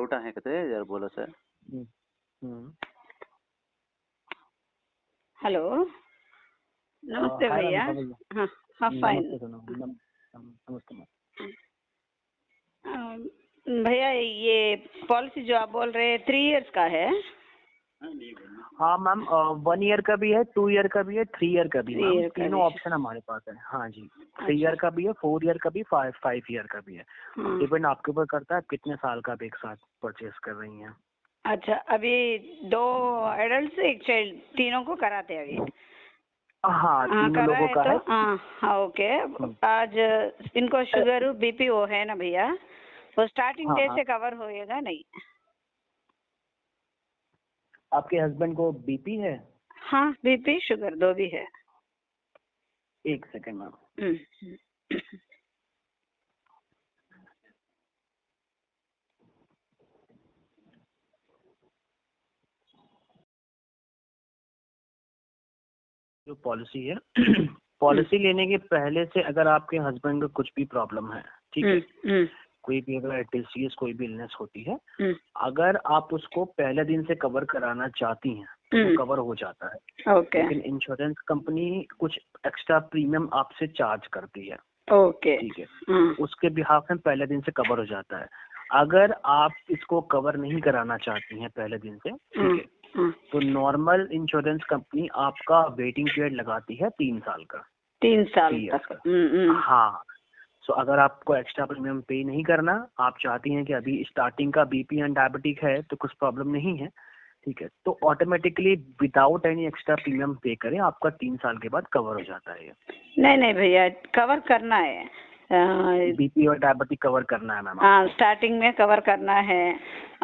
Doubt आहे का ते जरा बोला सर. हेलो, नमस्ते भैया. हाँ हाँ फाइन. नमस्ते. भैया ये पॉलिसी जो आप बोल रहे हैं 3 इयर्स का है? हाँ मैम, 1 ईयर का भी है, 2 ईयर का भी है, 3 ईयर का भी है. तीनों ऑप्शन हमारे पास है. हाँ जी, 3 ईयर का भी है, 4 ईयर का भी, 5 ईयर का भी है. डिपेंड आपके ऊपर करता है कितने साल का आप एक साथ परचेस कर रही हैं. अच्छा, अभी 2 एडल्ट एक चाइल्ड तीनों को कराते हैं अभी? हाँ, तीनों लोगों का है. हाँ ओके. आज इनको शुगर बीपी वो है ना भैया, वो स्टार्टिंग डे से कवर होएगा नहीं? आपके हस्बैंड को बीपी है? हाँ, बीपी शुगर 2 भी है. 1 सेकंड मैम. जो पॉलिसी है पॉलिसी लेने के पहले से अगर आपके हस्बैंड को कुछ भी प्रॉब्लम है, ठीक है, कोई भी अगर डिसीज कोई भी इलनेस होती है, अगर आप उसको पहले दिन से कवर कराना चाहती हैं तो वो कवर हो जाता है. ओके. लेकिन इंश्योरेंस कंपनी कुछ एक्स्ट्रा प्रीमियम आपसे चार्ज करती है. ओके. ठीक है, उसके बिहाफ में पहले दिन से कवर हो जाता है. अगर आप इसको कवर नहीं कराना चाहती हैं पहले दिन से, ठीक है, तो नॉर्मल इंश्योरेंस कंपनी आपका वेटिंग पीरियड लगाती है 3 साल का. 3 साल तक. हाँ. सो अगर आपको एक्स्ट्रा प्रीमियम पे नहीं करना, आप चाहती हैं कि अभी स्टार्टिंग का बीपी एंड डायबिटिक है तो कुछ प्रॉब्लम नहीं है, ठीक है, तो automatically without any extra premium पे करें, आपका 3 साल के बाद कवर हो जाता है. नहीं भैया, कवर करना है. बीपी और डायबिटिक कवर करना है मैम. हाँ, स्टार्टिंग में कवर करना है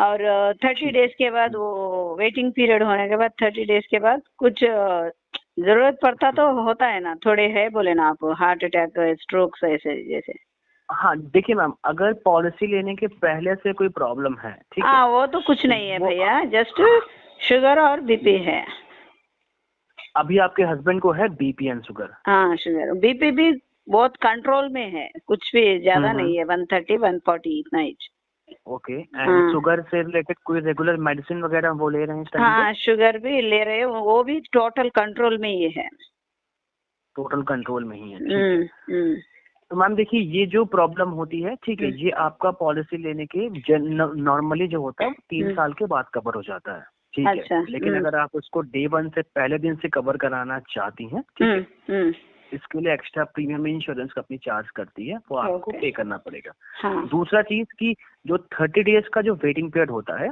और 30 डेज के बाद वो वेटिंग पीरियड होने के बाद 30 डेज के बाद कुछ जरूरत पड़ता तो होता है ना, थोड़े है बोले ना आप, हार्ट अटैक, स्ट्रोक्स ऐसे जैसे. हाँ देखिए मैम, अगर पॉलिसी लेने के पहले से कोई प्रॉब्लम है, ठीक है, हाँ वो तो कुछ नहीं है भैया, जस्ट शुगर और बीपी है. अभी आपके हस्बैंड को है बीपी एंड शुगर? हाँ, शुगर बीपी भी बहुत कंट्रोल में है, कुछ भी ज्यादा नहीं है, 130 140 इतना ही. ओके. एंड शुगर से रिलेटेड कोई रेगुलर मेडिसिन वगैरह वो ले रहे हैं? हाँ, शुगर भी ले रहे हैं, वो भी टोटल कंट्रोल में ही है. टोटल कंट्रोल में ही है, ठीक है. तो मैम देखिए, ये जो प्रॉब्लम होती है, ठीक है, ये आपका पॉलिसी लेने के नॉर्मली जो होता है 3 साल के बाद कवर हो जाता है, ठीक है. लेकिन अगर आप उसको डे 1 से पहले दिन से कवर कराना चाहती हैं, ठीक है, इसके लिए extra premium insurance company charge करती है, वो आपको पे करना पड़ेगा. दूसरा चीज की जो 30 डेज का जो वेटिंग पीरियड होता है,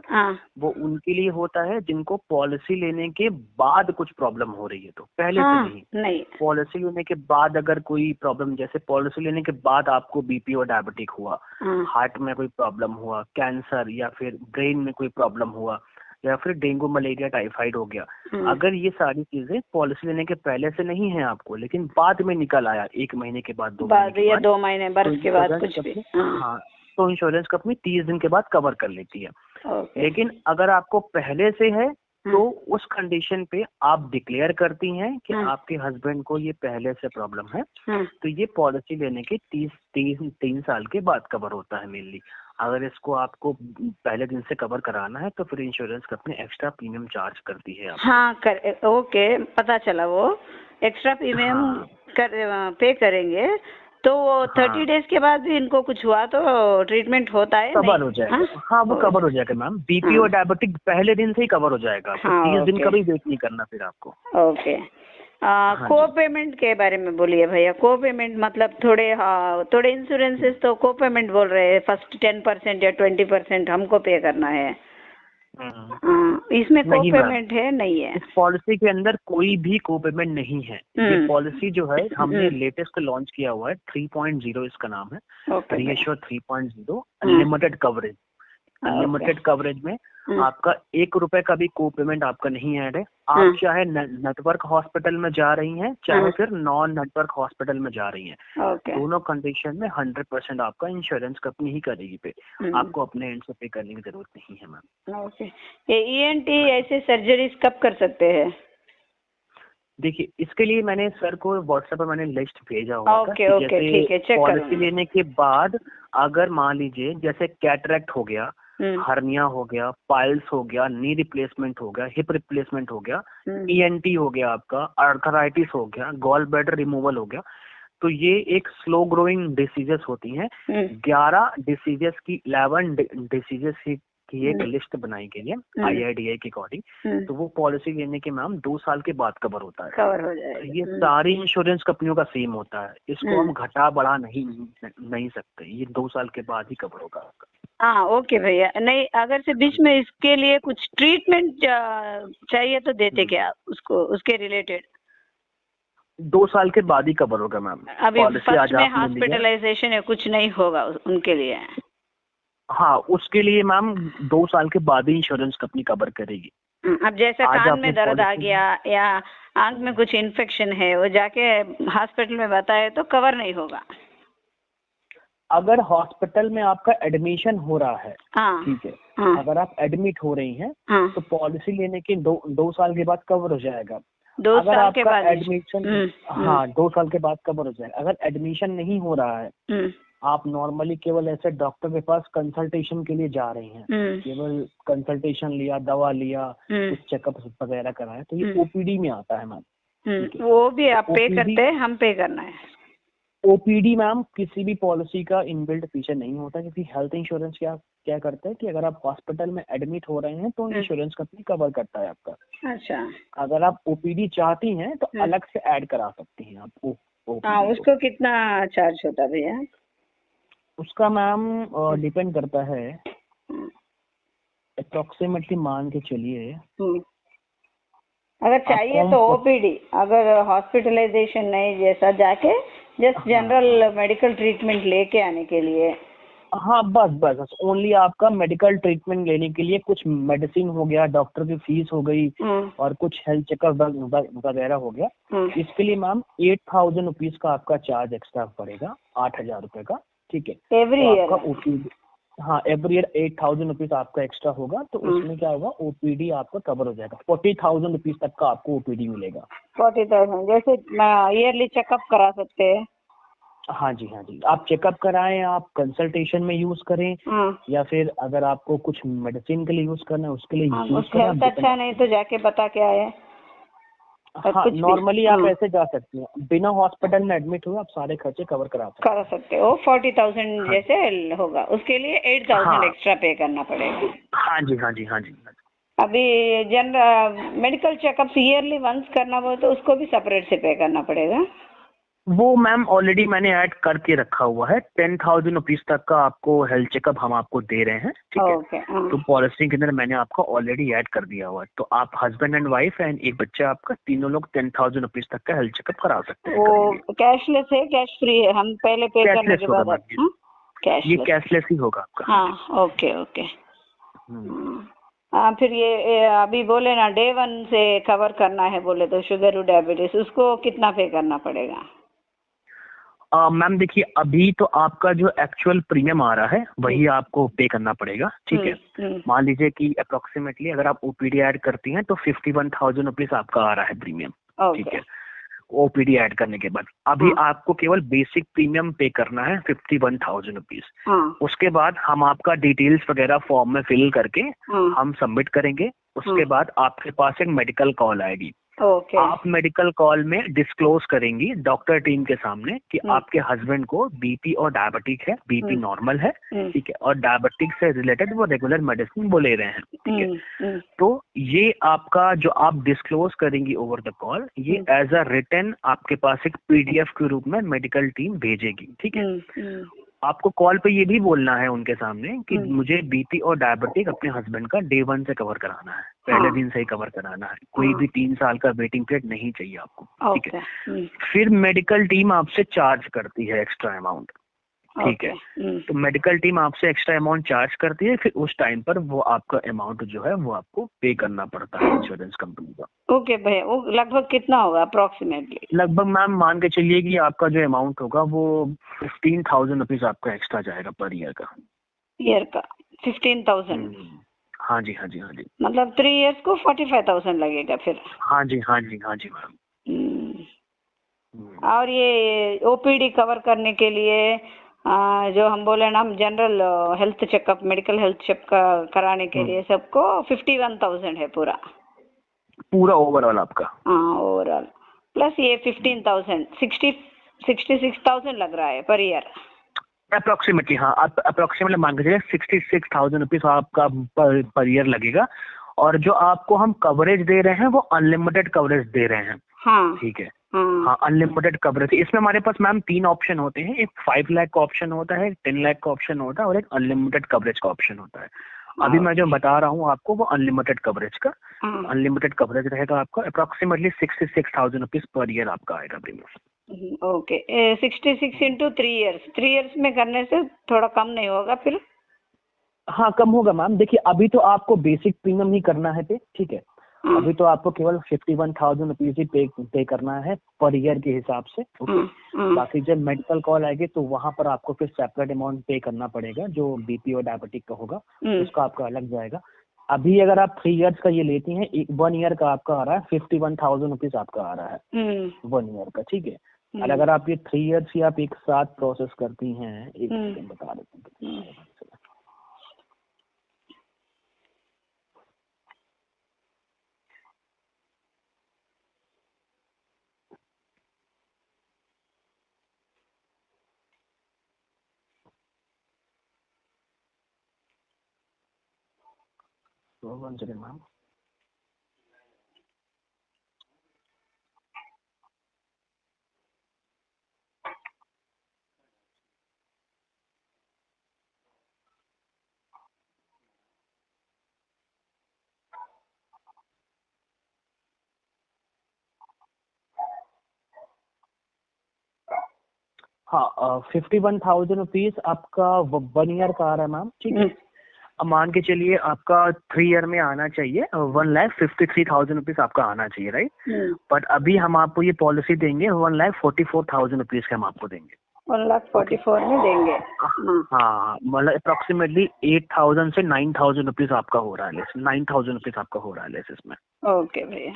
वो उनके लिए होता है जिनको पॉलिसी लेने के बाद कुछ प्रॉब्लम हो रही है, तो पहले से नहीं. पॉलिसी लेने के बाद अगर कोई प्रॉब्लम, जैसे पॉलिसी लेने के बाद आपको बीपी और डायबिटिक हुआ, हार्ट में कोई प्रॉब्लम हुआ, कैंसर या फिर ब्रेन में कोई प्रॉब्लम हुआ, या फिर डेंगू मलेरिया टाइफाइड हो गया, अगर ये सारी चीजें पॉलिसी लेने के पहले से नहीं है आपको, लेकिन बाद में निकल आया 1 महीने के बाद, 2 महीने बरस के बाद कुछ भी, हाँ, तो इंश्योरेंस कंपनी 30 दिन के बाद कवर कर लेती है. लेकिन अगर आपको पहले से है तो उस कंडीशन पे आप डिक्लेयर करती हैं कि आपके हस्बैंड को ये पहले से प्रॉब्लम है, तो ये पॉलिसी लेने के 3 साल के बाद कवर होता है मेनली. अगर इसको आपको पहले दिन से कवर कराना है तो फिर insurance company extra premium charge करती है. ओके, पता चला. वो एक्स्ट्रा प्रीमियम पे करेंगे तो वो 30 डेज के बाद भी इनको कुछ हुआ तो ट्रीटमेंट होता है? कवर हो जाएगा. हाँ, वो कवर हो जाएगा मैम. बीपी और डायबिटिक पहले दिन से ही कवर हो जाएगा. 30 दिन का भी वेट नहीं करना फिर आपको. ओके. को पेमेंट के बारे में बोलिए भैया. को पेमेंट मतलब थोड़े इंश्योरेंसेस तो को पेमेंट बोल रहे हैं, फर्स्ट 10% या 20% हमको पे करना है. इसमें को पेमेंट है? नहीं है. इस पॉलिसी के अंदर कोई भी को पेमेंट नहीं है. ये पॉलिसी जो है हमने लेटेस्ट लॉन्च किया हुआ है, 3.0 इसका नाम है, reassure 3.0 unlimited coverage. Unlimited coverage में आपका 1 रुपए का भी को पेमेंट आपका नहीं ऐड है. आप चाहे नेटवर्क हॉस्पिटल में जा रही हैं, चाहे फिर नॉन नेटवर्क हॉस्पिटल में जा रही हैं, दोनों कंडीशन में 100% आपका इंश्योरेंस कंपनी ही करेगी पे. आपको अपने एंड से पे करने की जरूरत नहीं है मैम. ओके. ये ENT ऐसे सर्जरीज कब कर सकते हैं? देखिए, इसके लिए मैंने सर को व्हाट्सएप पर मैंने लिस्ट भेजा हुआ था. ठीक है, चेक पॉलिसी लेने के बाद अगर मान लीजिए जैसे कैटरेक्ट हो गया, हर्निया हो गया, पाइल्स हो गया, नी रिप्लेसमेंट हो गया, हिप रिप्लेसमेंट हो गया, ENT हो गया आपका, आर्थराइटिस हो गया, गॉल ब्लैडर रिमूवल हो गया, तो ये एक स्लो ग्रोइंग डिसीजेस होती हैं। 11 डिसीजेस की 11 डिसीजेस की एक लिस्ट बनाई गई है IRDAI के अकॉर्डिंग। तो वो पॉलिसी लेने के मैम 2 साल के बाद कवर होता है। कवर हो जाएगा। तो ये सारी इंश्योरेंस कंपनियों का सेम होता है, इसको हम घटा बढ़ा नहीं सकते, ये 2 साल के बाद ही कवर होगा आपका। हाँ ओके भैया। नहीं अगर से बीच में इसके लिए कुछ ट्रीटमेंट चाहिए तो देते क्या उसको, उसके रिलेटेड? 2 साल के बाद ही कवर होगा मैम। अभी फर्स्ट में हॉस्पिटलाइजेशन है कुछ नहीं होगा उनके लिए? हाँ उसके लिए मैम 2 साल के बाद ही इंश्योरेंस कंपनी कवर करेगी। अब जैसे कान में दर्द आ गया या आंख में कुछ इन्फेक्शन है, वो जाके हॉस्पिटल में बताए तो कवर नहीं होगा? अगर हॉस्पिटल में आपका एडमिशन हो रहा है, ठीक है, अगर आप एडमिट हो रही हैं तो पॉलिसी लेने के 2 साल के बाद कवर हो जाएगा। 2 साल के बाद एडमिशन, हाँ 2 साल के बाद कवर हो जाएगा। अगर एडमिशन नहीं हो रहा है, आप नॉर्मली केवल ऐसे डॉक्टर के पास कंसल्टेशन के लिए जा रही हैं, केवल कंसल्टेशन लिया, दवा लिया, कुछ चेकअप वगैरह कराया, तो ये OPD में आता है मैम। वो भी आप पे करते हैं, हम पे करना है? OPD मैम किसी भी पॉलिसी का इनबिल्ट फीचर नहीं होता, क्योंकि हेल्थ इंश्योरेंस क्या करता है कि अगर आप हॉस्पिटल में एडमिट हो रहे हैं तो इंश्योरेंस कंपनी कवर करता है आपका। अच्छा। अगर आप OPD चाहती हैं तो अलग से ऐड करा सकती हैं आप हाँ, उसको कितना चार्ज होता है भैया? उसका मैम डिपेंड करता है, अप्रोक्सीमेटली मान के चलिए। अगर चाहिए तो OPD, अगर हॉस्पिटलाइजेशन नहीं, जैसा जाके जस्ट जनरल मेडिकल ट्रीटमेंट लेके आने के लिए। हाँ बस ओनली आपका मेडिकल ट्रीटमेंट लेने के लिए, कुछ मेडिसिन हो गया, डॉक्टर की फीस हो गई और कुछ हेल्थ चेकअप वगैरह हो गया, इसके लिए मैम 8,000 रुपीज का आपका चार्ज एक्स्ट्रा पड़ेगा, 8,000 रुपए का, ठीक है। Every year? हाँ एवरी ईयर 8,000 रुपीज आपका एक्स्ट्रा होगा, तो उसमें क्या होगा, OPD आपका कवर हो जाएगा। 40,000 रुपीज तक का आपको OPD मिलेगा। 40,000 जैसे ईयरली चेकअप करा सकते हैं? हाँ जी, आप चेकअप कराएं, आप कंसल्टेशन में यूज करें, या फिर अगर आपको कुछ मेडिसिन के लिए यूज करना है उसके लिए यूज करें। अच्छा नहीं तो जाके बता के आए। हाँ नॉर्मली आप ऐसे जा सकते हैं, बिना हॉस्पिटल में एडमिट हुए आप सारे खर्चे कवर करा सकते हो। 40,000 जैसे होगा, उसके लिए 8,000 एक्स्ट्रा पे करना पड़ेगा। हाँ जी। अभी general medical checkup yearly once करना हो तो उसको भी सेपरेट से पे करना पड़ेगा? वो मैम ऑलरेडी मैंने ऐड करके रखा हुआ है, 10,000 रुपीज तक का आपको हेल्थ चेकअप हम आपको दे रहे हैं, ठीक है। तो पॉलिसी के अंदर मैंने आपको ऑलरेडी ऐड कर दिया हुआ है, तो आप हस्बैंड एंड वाइफ एंड एक बच्चा आपका, तीनों लोग 10,000 रुपीज तक का हेल्थ चेकअप करा सकते हैं। वो कैशलेस है, कैश फ्री है? हम पहले पे करने के बाद ये कैशलेस ही होगा आपका। हाँ ओके। फिर ये अभी बोले ना डे 1 से कवर करना है बोले तो शुगर और डायबिटीज, उसको कितना पे करना पड़ेगा? मैम देखिए, अभी तो आपका जो एक्चुअल प्रीमियम आ रहा है वही आपको पे करना पड़ेगा, ठीक है। मान लीजिए कि अप्रोक्सीमेटली अगर आप OPD ऐड करती हैं तो 51,000 रुपीज आपका आ रहा है प्रीमियम, ठीक है, OPD ऐड करने के बाद। अभी आपको केवल बेसिक प्रीमियम पे करना है 51,000 रुपीज। उसके बाद हम आपका डिटेल्स वगैरह फॉर्म में फिल करके हम सबमिट करेंगे। उसके बाद आपके पास एक मेडिकल कॉल आएगी। आप मेडिकल कॉल में डिस्क्लोज करेंगी डॉक्टर टीम के सामने कि आपके हस्बैंड को BP और डायबिटिक है, BP नॉर्मल है, ठीक है, और डायबिटिक से रिलेटेड वो रेगुलर मेडिसिन वो ले रहे हैं, ठीक है। तो ये आपका जो आप डिस्क्लोज करेंगी ओवर द कॉल, ये एज अ रिटन आपके पास एक PDF के रूप में मेडिकल टीम भेजेगी, ठीक है। आपको कॉल पे ये भी बोलना है उनके सामने कि मुझे BP और डायबिटिक अपने हस्बैंड का डे 1 से कवर कराना है, पहले दिन से ही कवर कराना है, कोई भी 3 साल का वेटिंग पीरियड नहीं चाहिए आपको, ठीक है। फिर मेडिकल टीम आपसे चार्ज करती है एक्स्ट्रा अमाउंट, ठीक है। तो मेडिकल टीम आपसे एक्स्ट्रा अमाउंट चार्ज करती है, फिर उस टाइम पर वो आपका अमाउंट जो है वो आपको पे करना पड़ता है इंश्योरेंस कंपनी का। ओके भैया, वो लगभग कितना होगा अप्रोक्सीमेटली? लगभग मैम मान के चलिए कि आपका जो अमाउंट होगा वो 15,000 रुपीज आपका एक्स्ट्रा जाएगा पर ईयर का। 15,000? हाँ जी। मतलब 3 इयर्स को 45,000 लगेगा फिर? हाँ जी मैम। और ये OPD कवर करने के लिए जो हम बोले ना general health checkup, medical health checkup कराने के लिए सबको 51,000 है पूरा ओवरऑल आपका। हाँ ओवरऑल, प्लस ये 15,000, 66,000 लग रहा है पर ईयर अप्रोक्सीमेटली। हाँ, आप अप्रोक्सीमेटली मान के चलिए 66,000 रुपीज आपका पर ईयर लगेगा। और जो आपको हम कवरेज दे रहे हैं वो अनलिमिटेड कवरेज दे रहे हैं। हाँ ठीक है। हाँ, अनलिमिटेड कवरेज। इसमें हमारे पास मैम 3 ऑप्शन होते हैं, एक 5 लाख का ऑप्शन होता है, 10 लाख का ऑप्शन होता है और एक अनलिमिटेड कवरेज का ऑप्शन होता है। अभी मैं जो बता रहा हूँ आपको वो अनलिमिटेड कवरेज का। अनलिमिटेड कवरेज रहेगा आपका अप्रोक्सीमेटली 66,000 रुपीज पर ईयर आपका आएगा प्रीमियम। ओके, 66 इंटू 3 ईयर्स में करने से थोड़ा कम नहीं होगा फिर? हाँ, कम होगा मैम। देखिए, अभी तो आपको बेसिक प्रीमियम ही करना है पे, ठीक है। अभी तो आपको केवल 51,000 रुपीज ही पे करना है पर ईयर के हिसाब से। ओके। बाकी जब मेडिकल कॉल आएगी तो वहां पर आपको फिर सेपरेट अमाउंट पे करना पड़ेगा, जो बीपी और डायबिटिक का होगा उसका आपका अलग जाएगा। अभी अगर आप 3 इयर्स का ये लेती हैं, 1 ईयर का आपका आ रहा है 51,000 रुपीज आपका आ रहा है 1 ईयर का, ठीक है। और अगर आप ये 3 इयर्स ही आप एक साथ प्रोसेस करती हैं, एक सेकंड बता देते हैं। तो 1 सेकंड मैम। हाँ, 51,000 रुपीज आपका 1 ईयर का आ रहा है मैम, ठीक है। अब मान के चलिए आपका 3 ईयर में आना चाहिए 1,53,000 रुपीज आपका आना चाहिए, राइट। बट अभी हम आपको ये पॉलिसी देंगे 1,44,000 रुपीज के हम आपको देंगे। 1,44,000 में देंगे। हाँ, मतलब अप्रोक्सीमेटली 8,000 से 9,000 रुपीज आपका हो रहा है, 9,000 रुपीज आपका हो रहा है लेस इसमें। ओके भैया,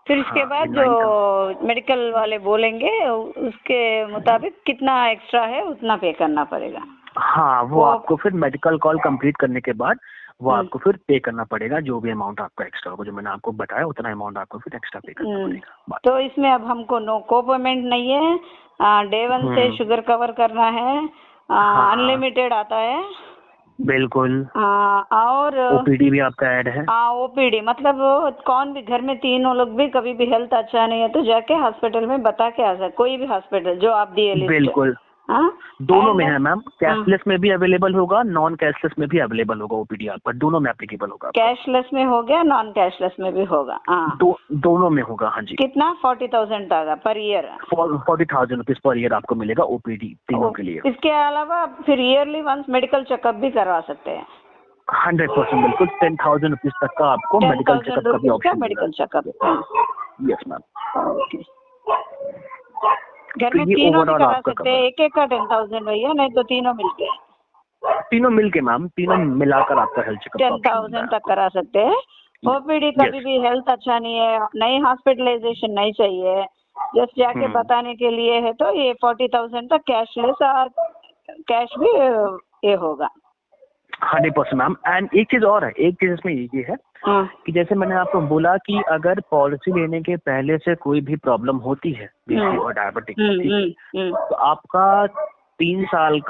फिर इसके बाद जो मेडिकल वाले बोलेंगे उसके मुताबिक कितना एक्स्ट्रा है उतना पे करना पड़ेगा। हाँ, वो आपको फिर मेडिकल कॉल कंप्लीट करने के बाद वो आपको फिर पे करना पड़ेगा, जो भी अमाउंट आपका एक्स्ट्रा होगा, जो मैंने आपको बताया उतना अमाउंट आपको फिर एक्स्ट्रा पे करना पड़ेगा। तो इसमें अब हमको को पेमेंट नहीं है, डे 1 से शुगर कवर करना है, अनलिमिटेड आता है बिल्कुल। और ओपीडी भी आपका ऐड है। ओपीडी मतलब कौन भी घर में तीनों लोग भी कभी भी हेल्थ अच्छा नहीं है तो जाके हॉस्पिटल में बता के आ सकते, कोई भी हॉस्पिटल जो आप दिए लिस्ट। बिल्कुल, दोनों में है मैम, कैशलेस में भी अवेलेबल होगा, नॉन कैशलेस में भी अवेलेबल होगा ओपीडी आपका, दोनों में एप्लीकेबल होगा। कैशलेस में हो गया, नॉन कैशलेस में भी होगा। दोनों में होगा। हाँ जी। कितना? 40,000 तक per year? 40,000 rupees per year आपको मिलेगा ओपीडी तीनों के लिए। इसके अलावा फिर ईयरली वंस मेडिकल चेकअप भी करवा सकते हैं? 100% बिल्कुल। 10,000 रुपीज तक का आपको मेडिकल चेकअप का भी option. Medical checkup, yes ma'am. घर में तीनों भी करा सकते हैं, एक का 10,000 भैया, नहीं तो तीनों मिलके? तीनों मिलके मैम, तीनों मिलाकर आपका हेल्थ चेकअप 10,000 तक करा सकते हैं। ओपीडी कभी भी हेल्थ अच्छा नहीं है, नई हॉस्पिटलाइजेशन नहीं चाहिए, जस्ट जाके बताने के लिए है तो ये 40,000 तक कैशलेस और कैश भी ये होगा। 100% मैम। एंड एक चीज और है, एक चीज इसमें ये है कि जैसे मैंने आपको बोला कि अगर पॉलिसी लेने के पहले से कोई भी प्रॉब्लम होती है बीपी और डायबिटिक, तो आपका 3 साल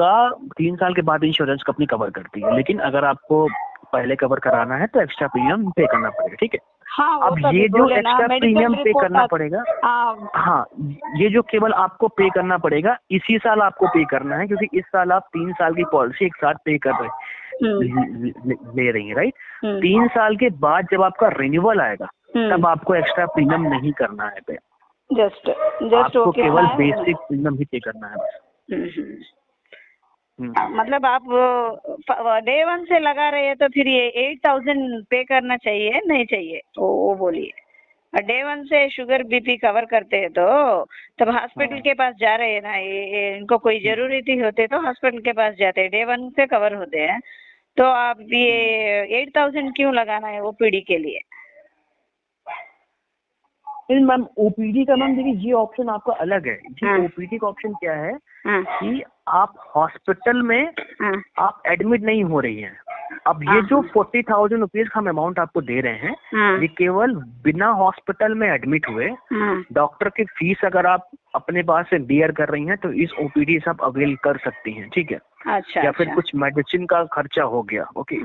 के बाद इंश्योरेंस कंपनी कवर करती है। लेकिन अगर आपको पहले कवर कराना है तो एक्स्ट्रा प्रीमियम पे करना पड़ेगा, ठीक है। अब ये जो एक्स्ट्रा प्रीमियम पे करना पड़ेगा, हाँ, ये जो केवल आपको पे करना पड़ेगा इसी साल आपको पे करना है, क्योंकि इस साल आप 3 साल की पॉलिसी एक साथ पे कर ले रही है, राइट। 3 साल के बाद जब आपका रिन्यूअल आएगा तब आपको एक्स्ट्रा प्रीमियम नहीं करना है पे, जस्ट आपको केवल बेसिक प्रीमियम ही पे करना है बस। मतलब आप डे 1 से लगा रहे हैं तो फिर ये 8,000 पे करना चाहिए नहीं चाहिए, वो बोलिए। डे 1 से शुगर बीपी कवर करते हैं तो तब हॉस्पिटल के पास जा रहे हैं ना, ये इनको कोई जरूरत ही होते तो हॉस्पिटल के पास जाते हैं, डे 1 से कवर होते हैं, तो आप ये 8,000 क्यों लगाना है ओपीडी के लिए? मैम ओपीडी का मैम देखिए ये ऑप्शन आपका अलग है। जी, ओपीडी का ऑप्शन क्या है कि आप हॉस्पिटल में आप एडमिट नहीं हो रही हैं। अब ये जो 40,000 रुपीज हम अमाउंट आपको दे रहे हैं, ये केवल बिना हॉस्पिटल में एडमिट हुए डॉक्टर की फीस अगर आप अपने पास से बियर कर रही हैं तो इस ओपीडी से आप अवेल कर सकती हैं, ठीक है। अच्छा, या फिर कुछ मेडिसिन का खर्चा हो गया, ओके,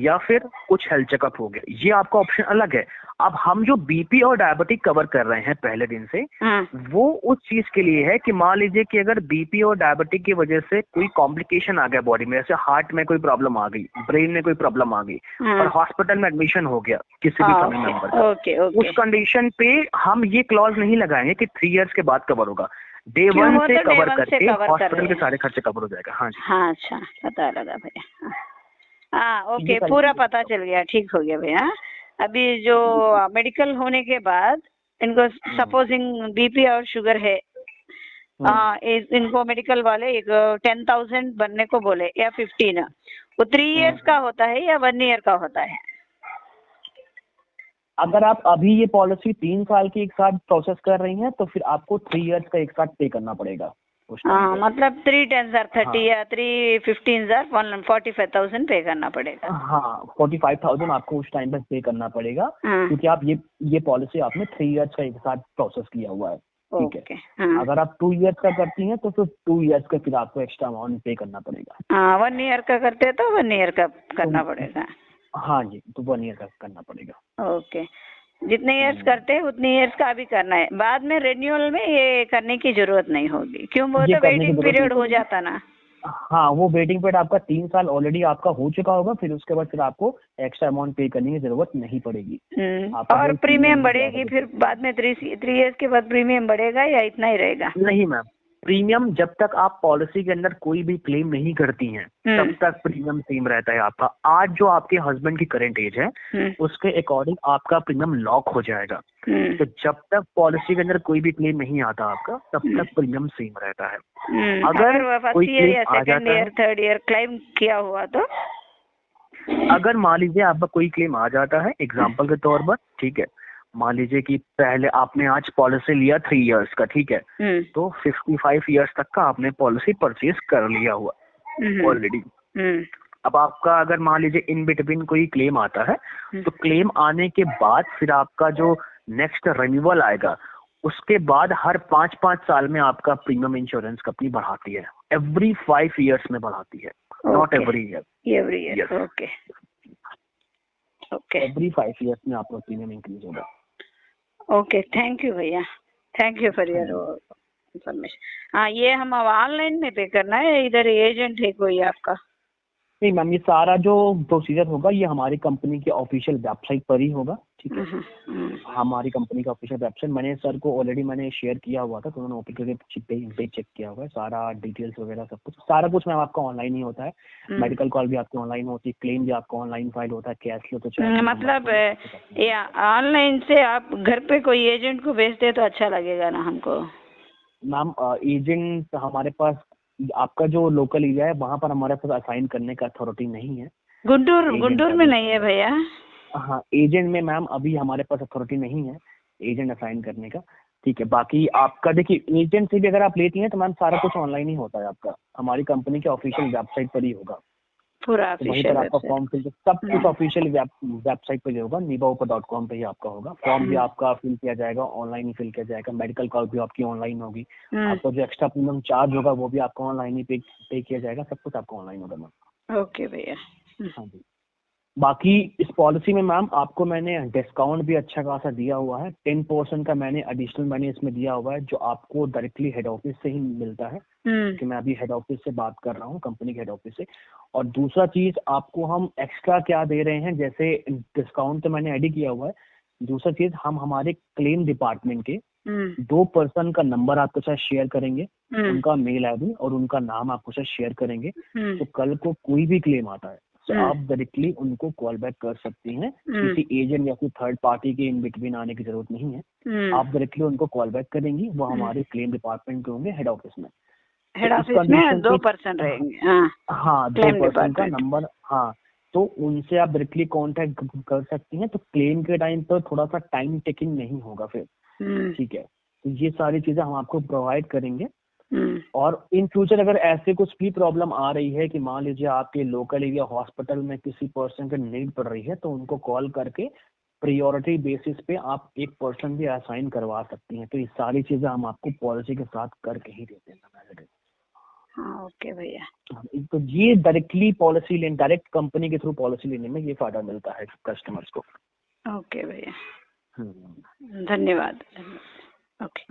या फिर कुछ हेल्थ चेकअप हो गया, ये आपका ऑप्शन अलग है। अब हम जो बीपी और डायबिटिक कवर कर रहे हैं पहले दिन से, वो उस चीज के लिए है कि मान लीजिए कि अगर बीपी और डायबिटिक की वजह से कोई कॉम्प्लिकेशन आ गया बॉडी में, जैसे हार्ट में कोई प्रॉब्लम आ गई, ब्रेन में कोई प्रॉब्लम आ गई और हॉस्पिटल में एडमिशन हो गया किसी भी फैमिली मेंबर का, उस कंडीशन पे हम ये क्लॉज नहीं लगाएंगे कि 3 इयर्स के बाद कवर होगा। डे 1 से कवर करके हॉस्पिटल के सारे खर्चे कवर हो जाएगा। हाँ जी, हाँ, अच्छा, पता लगा भैया। हाँ, ओके, पूरा पता चल गया, ठीक हो गया भैया। अभी जो मेडिकल होने के बाद इनको सपोजिंग बीपी और शुगर है, इनको मेडिकल वाले एक 10,000 बनने को बोले या 15, वो 3 इयर्स का होता है या 1 ईयर का होता है? अगर आप अभी ये पॉलिसी 3 साल की एक साथ प्रोसेस कर रही हैं तो फिर आपको 3 इयर्स का एक साथ पे करना पड़ेगा। मतलब 3 10 30 या 3 15 45,000 पे करना पड़ेगा। हाँ, 45,000 आपको उस टाइम पर पे करना पड़ेगा, क्योंकि आप ये पॉलिसी आपने 3 इयर्स का एक साथ प्रोसेस किया हुआ है, ठीक है। अगर आप 2 इयर्स का करती हैं तो फिर 2 इयर्स का फिर आपको एक्स्ट्रा अमाउंट पे करना पड़ेगा। 1 ईयर का करते हैं तो 1 ईयर का करना पड़ेगा। हाँ जी, तो 1 ईयर का करना पड़ेगा। ओके, जितने इयर्स करते हैं उतने इयर्स का भी करना है। बाद में रिन्यूअल में ये करने की जरूरत नहीं होगी, क्यों? वो तो वेटिंग पीरियड हो जाता ना। हाँ, वो वेटिंग पीरियड आपका 3 साल ऑलरेडी आपका हो चुका होगा, फिर उसके बाद फिर आपको एक्स्ट्रा अमाउंट पे करने की जरूरत नहीं पड़ेगी। और प्रीमियम बढ़ेगी फिर बाद में 3 इयर्स के बाद प्रीमियम बढ़ेगा या इतना ही रहेगा? नहीं मैम, प्रीमियम जब तक आप पॉलिसी के अंदर कोई भी क्लेम नहीं करती हैं तब तक प्रीमियम सेम रहता है आपका। आज जो आपके हस्बैंड की करंट एज है उसके अकॉर्डिंग आपका प्रीमियम लॉक हो जाएगा। तो जब तक पॉलिसी के अंदर कोई भी क्लेम नहीं आता आपका तब तक प्रीमियम सेम रहता है। अगर फर्स्ट ईयर या second year third year claim किया हुआ तो, अगर मान लीजिए आपका कोई क्लेम आ जाता है एग्जाम्पल के तौर पर, ठीक है, मान लीजिए कि पहले आपने आज पॉलिसी लिया 3 इयर्स का, ठीक है, तो 55 इयर्स तक का आपने पॉलिसी परचेज कर लिया हुआ ऑलरेडी। अब आपका अगर मान लीजिए इन बिटवीन कोई क्लेम आता है तो क्लेम आने के बाद फिर आपका जो नेक्स्ट रिन्यूअल आएगा उसके बाद हर 5-5 साल में आपका प्रीमियम इंश्योरेंस कंपनी बढ़ाती है, एवरी 5 इयर्स में बढ़ाती है, not every year. Okay, every 5 years में आपका प्रीमियम इंक्रीज होगा। ओके, थैंक यू भैया, thank you for your information. हाँ, ये हम अब ऑनलाइन में पे करना है, इधर एजेंट है कोई आपका? नहीं मैम, ये सारा जो प्रोसीजर होगा ये हमारी कंपनी के ऑफिशियल वेबसाइट पर ही होगा, ठीक है। हमारी कंपनी का ऑफिशियल वेबसाइट मैंने सर को ऑलरेडी शेयर किया हुआ था, तो उन्होंने ओपीडी पे चेक किया हुआ है, सारा डिटेल्स वगैरह सारा कुछ मैम आपका ऑनलाइन ही होता है। मेडिकल कॉल भी आपकी ऑनलाइन होती है, क्लेम भी आपका ऑनलाइन फाइल होता है, कैश लो तो मतलब ऑनलाइन से आप घर पे कोई एजेंट को भेजते तो अच्छा लगेगा ना हमको? मैम एजेंट हमारे पास, आपका जो लोकल एरिया है वहाँ पर हमारे पास असाइन करने का अथॉरिटी नहीं है। गुंटूर में नहीं है भैया? हाँ, एजेंट में मैम अभी हमारे पास अथॉरिटी नहीं है एजेंट असाइन करने का, ठीक है। बाकी आपका देखिए एजेंट से भी अगर आप लेती हैं तो मैम सारा कुछ ऑनलाइन ही होता है आपका, हमारी कंपनी के ऑफिशियल वेबसाइट पर ही होगा पूरा, तो वहीं पर आपका फॉर्म फिल, सब कुछ ऑफिशियल वेबसाइट पर होगा, nivaoper.com पे ही आपका होगा। फॉर्म भी आपका फिल किया जाएगा, ऑनलाइन ही फिल किया जाएगा, मेडिकल कॉल भी आपकी ऑनलाइन होगी, आपका जो एक्स्ट्रा प्रीमियम चार्ज होगा वो भी आपको ऑनलाइन ही पे किया जाएगा, सब कुछ आपको ऑनलाइन होगा मैम। ओके भैया। हाँ जी, बाकी इस पॉलिसी में मैम आपको मैंने डिस्काउंट भी अच्छा खासा दिया हुआ है, 10% का मैंने एडिशनल इसमें दिया हुआ है जो आपको डायरेक्टली हेड ऑफिस से ही मिलता है, कि मैं अभी हेड ऑफिस से बात कर रहा हूँ, कंपनी के हेड ऑफिस से। और दूसरा चीज आपको हम एक्स्ट्रा क्या दे रहे हैं, जैसे डिस्काउंट तो मैंने ऐड ही किया हुआ है, दूसरा चीज हम हमारे क्लेम डिपार्टमेंट के 2 पर्सन का नंबर आपके साथ शेयर करेंगे, उनका मेल आईडी और उनका नाम आपको साथ शेयर करेंगे। तो कल को कोई भी क्लेम आता है तो आप डायरेक्टली उनको कॉल बैक कर सकती हैं, किसी एजेंट या कोई थर्ड पार्टी के इन बिटवीन आने की जरूरत नहीं है। आप डायरेक्टली उनको कॉल बैक करेंगी, वो हमारे क्लेम डिपार्टमेंट के होंगे हेड ऑफिस में। हेड ऑफिस में 2 पर्सन रहेंगे? हाँ, 2 पर्सन का नंबर, हाँ, तो उनसे आप डायरेक्टली कांटेक्ट कर सकती हैं। तो क्लेम के टाइम पर थोड़ा सा टाइम टेकिंग नहीं होगा फिर, ठीक है। तो ये सारी चीजें हम आपको प्रोवाइड करेंगे। और इन फ्यूचर अगर ऐसे कुछ भी प्रॉब्लम आ रही है कि मान लीजिए आपके लोकल एरिया हॉस्पिटल में किसी पर्सन की नीड पड़ रही है, तो उनको कॉल करके प्रायोरिटी बेसिस पे आप एक पर्सन भी असाइन करवा सकती हैं। तो ये सारी चीजें हम आपको पॉलिसी के साथ करके ही देते हैं। हाँ, ओके भैया। तो ये डायरेक्टली पॉलिसी लेने, डायरेक्ट कंपनी के थ्रू पॉलिसी लेने में ये फायदा मिलता है कस्टमर्स को। ओके भैया, धन्यवाद। ओके।